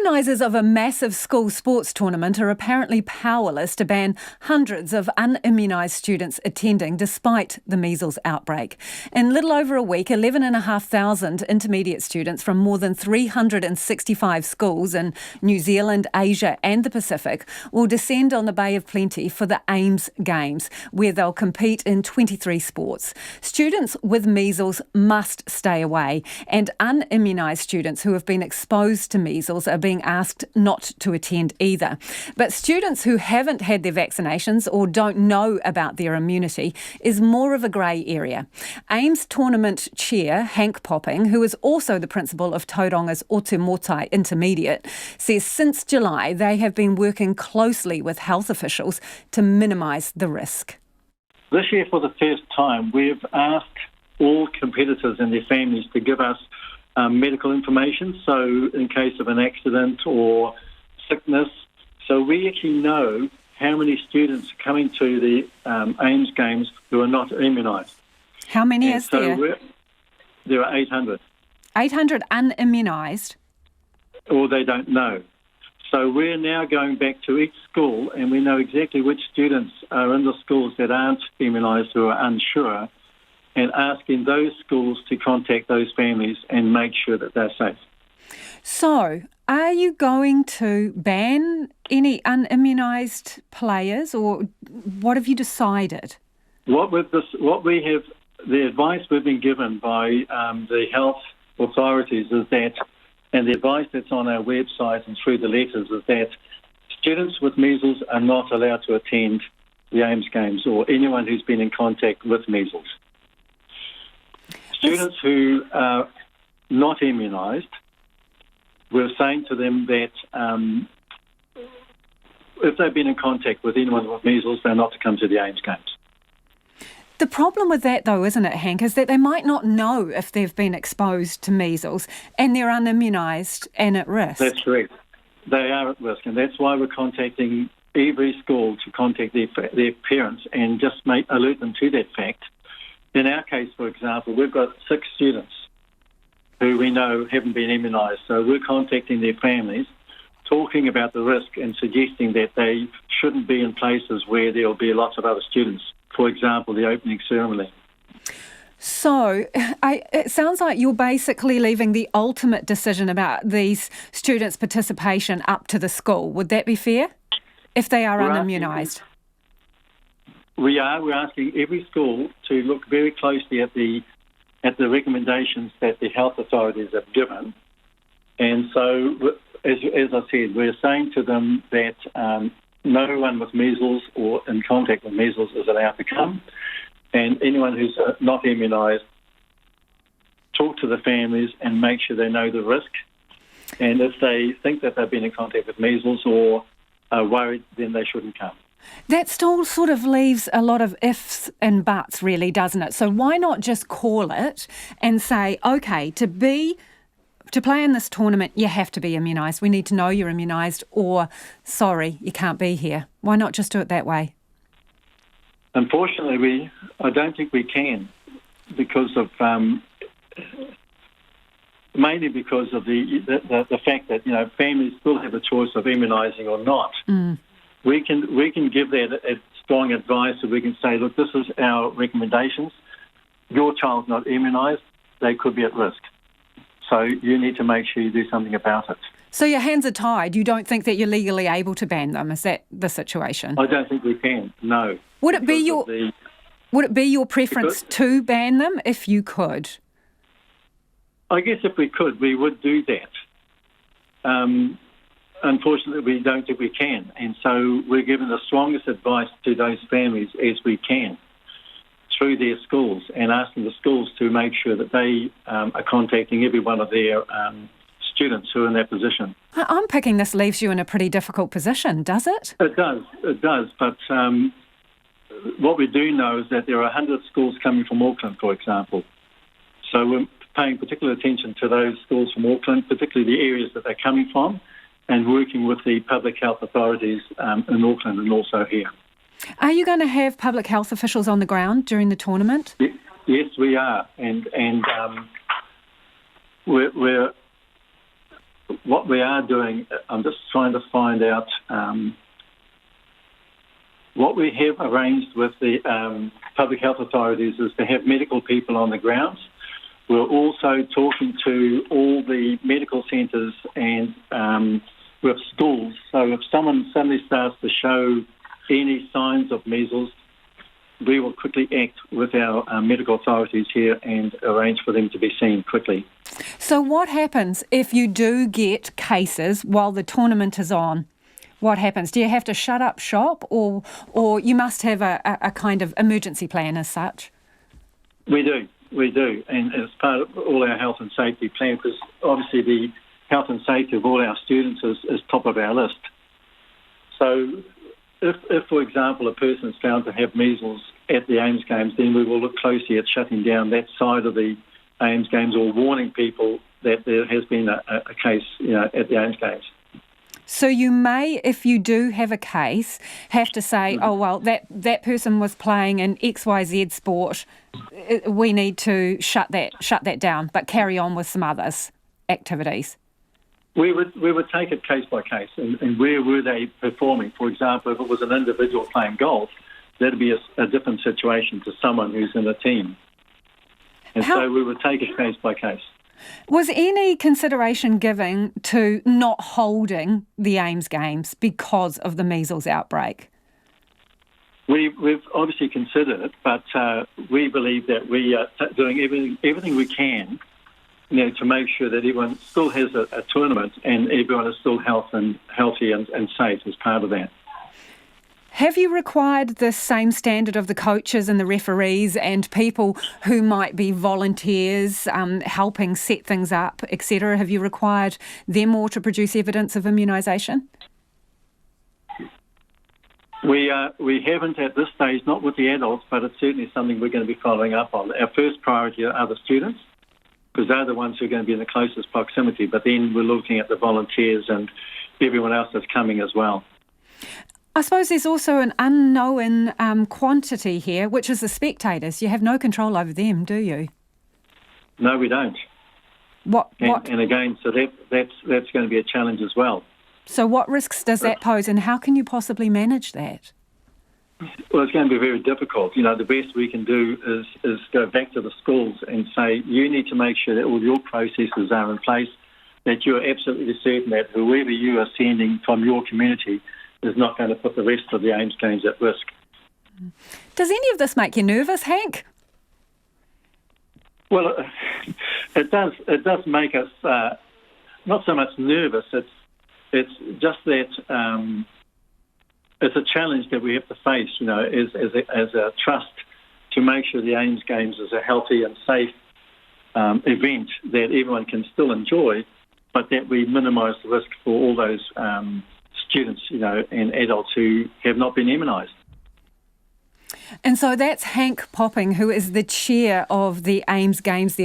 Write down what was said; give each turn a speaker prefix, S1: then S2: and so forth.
S1: Organisers of a massive school sports tournament are apparently powerless to ban hundreds of unimmunised students attending despite the measles outbreak. In little over a week, 11,500 intermediate students from more than 365 schools in New Zealand, Asia and the Pacific will descend on the Bay of Plenty for the AIMS Games, where they'll compete in 23 sports. Students with measles must stay away, and unimmunised students who have been exposed to measles are being asked not to attend either. But students who haven't had their vaccinations or don't know about their immunity is more of a grey area. AIMS tournament chair Henk Popping, who is also the principal of Tauranga's Otumoetai Intermediate, says since July they have been working closely with health officials to minimise the risk.
S2: This year, for the first time, we've asked all competitors and their families to give us medical information, so in case of an accident or sickness. So we actually know how many students are coming to the AIMS Games who are not immunised.
S1: How many is there?
S2: There are 800.
S1: 800 unimmunised?
S2: Or they don't know. So we're now going back to each school, and we know exactly which students are in the schools that aren't immunised who are unsure, and asking those schools to contact those families and make sure that they're safe. So,
S1: are you going to ban any unimmunised players, or what have you decided?
S2: The advice we've been given by the health authorities is that, and the advice that's on our website and through the letters is that students with measles are not allowed to attend the AIMS Games or anyone who's been in contact with measles. Students who are not immunised, we're saying to them that if they've been in contact with anyone with measles, they're not to come to the AIMS Games.
S1: The problem with that, though, isn't it, Hank, is that they might not know if they've been exposed to measles and they're unimmunised and at risk.
S2: That's correct. They are at risk, and that's why we're contacting every school to contact their parents and just alert them to that fact. In our case, for example, we've got 6 students who we know haven't been immunised. So we're contacting their families, talking about the risk and suggesting that they shouldn't be in places where there will be lots of other students. For example, the opening ceremony.
S1: So it sounds like you're basically leaving the ultimate decision about these students' participation up to the school. Would that be fair? If they are unimmunised?
S2: We're asking every school to look very closely at the recommendations that the health authorities have given. And so, as I said, we're saying to them that no one with measles or in contact with measles is allowed to come. And anyone who's not immunised, talk to the families and make sure they know the risk. And if they think that they've been in contact with measles or are worried, then they shouldn't come.
S1: That still sort of leaves a lot of ifs and buts, really, doesn't it? So why not just call it and say, OK, to play in this tournament, you have to be immunised. We need to know you're immunised, or, sorry, you can't be here. Why not just do it that way?
S2: Unfortunately, I don't think we can, because of mainly because of the fact that families still have a choice of immunising or not. Mm. We can give that a strong advice, so we can say, look, this is our recommendations. Your child's not immunised; they could be at risk. So you need to make sure you do something about it.
S1: So your hands are tied. You don't think that you're legally able to ban them? Is that the situation?
S2: I don't think we can. No.
S1: Would it be your preference to ban them if you could?
S2: I guess if we could, we would do that. Unfortunately, we don't think we can. And so we're giving the strongest advice to those families as we can through their schools, and asking the schools to make sure that they are contacting every one of their students who are in that position.
S1: I'm picking this leaves you in a pretty difficult position, does it?
S2: It does. But what we do know is that there are 100 schools coming from Auckland, for example. So we're paying particular attention to those schools from Auckland, particularly the areas that they're coming from, and working with the public health authorities in Auckland and also here.
S1: Are you going to have public health officials on the ground during the tournament?
S2: Yes, we are, and we're what we are doing, I'm just trying to find out what we have arranged with the public health authorities is to have medical people on the ground. We're also talking to all the medical centres and with schools. So if someone suddenly starts to show any signs of measles, we will quickly act with our medical authorities here and arrange for them to be seen quickly.
S1: So what happens if you do get cases while the tournament is on? What happens? Do you have to shut up shop or you must have a kind of emergency plan as such?
S2: We do. And as part of all our health and safety plan, because obviously the health and safety of all our students is top of our list. So if, for example, a person is found to have measles at the AIMS Games, then we will look closely at shutting down that side of the AIMS Games or warning people that there has been a case, at the AIMS Games.
S1: So you may, if you do have a case, have to say, oh, well, that person was playing an XYZ sport. We need to shut that down, but carry on with some others activities.
S2: We would take it case by case, and where were they performing? For example, if it was an individual playing golf, that'd be a different situation to someone who's in a team. And so we would take it case by case.
S1: Was any consideration given to not holding the AIMS Games because of the measles outbreak?
S2: We've obviously considered it, but we believe that we are doing everything we can, to make sure that everyone still has a tournament and everyone is still healthy and safe as part of that.
S1: Have you required the same standard of the coaches and the referees and people who might be volunteers helping set things up, etc.? Have you required them all to produce evidence of immunisation?
S2: We haven't at this stage, not with the adults, but it's certainly something we're going to be following up on. Our first priority are the students, because they're the ones who are going to be in the closest proximity, but then we're looking at the volunteers and everyone else that's coming as well.
S1: I suppose there's also an unknown quantity here, which is the spectators. You have no control over them, do you?
S2: No, we don't.
S1: What?
S2: And again, so that's going to be a challenge as well.
S1: So what risks does that pose, and how can you possibly manage that?
S2: Well, it's going to be very difficult. The best we can do is go back to the schools and say, you need to make sure that all your processes are in place, that you're absolutely certain that whoever you are sending from your community is not going to put the rest of the AIMS Games at risk.
S1: Does any of this make you nervous, Henk?
S2: Well, it does. It does make us not so much nervous. It's just that it's a challenge that we have to face. As a trust to make sure the AIMS Games is a healthy and safe event that everyone can still enjoy, but that we minimise the risk for all those students, and adults who have not been immunised.
S1: And so that's Henk Popping, who is the chair of the AIMS Games, the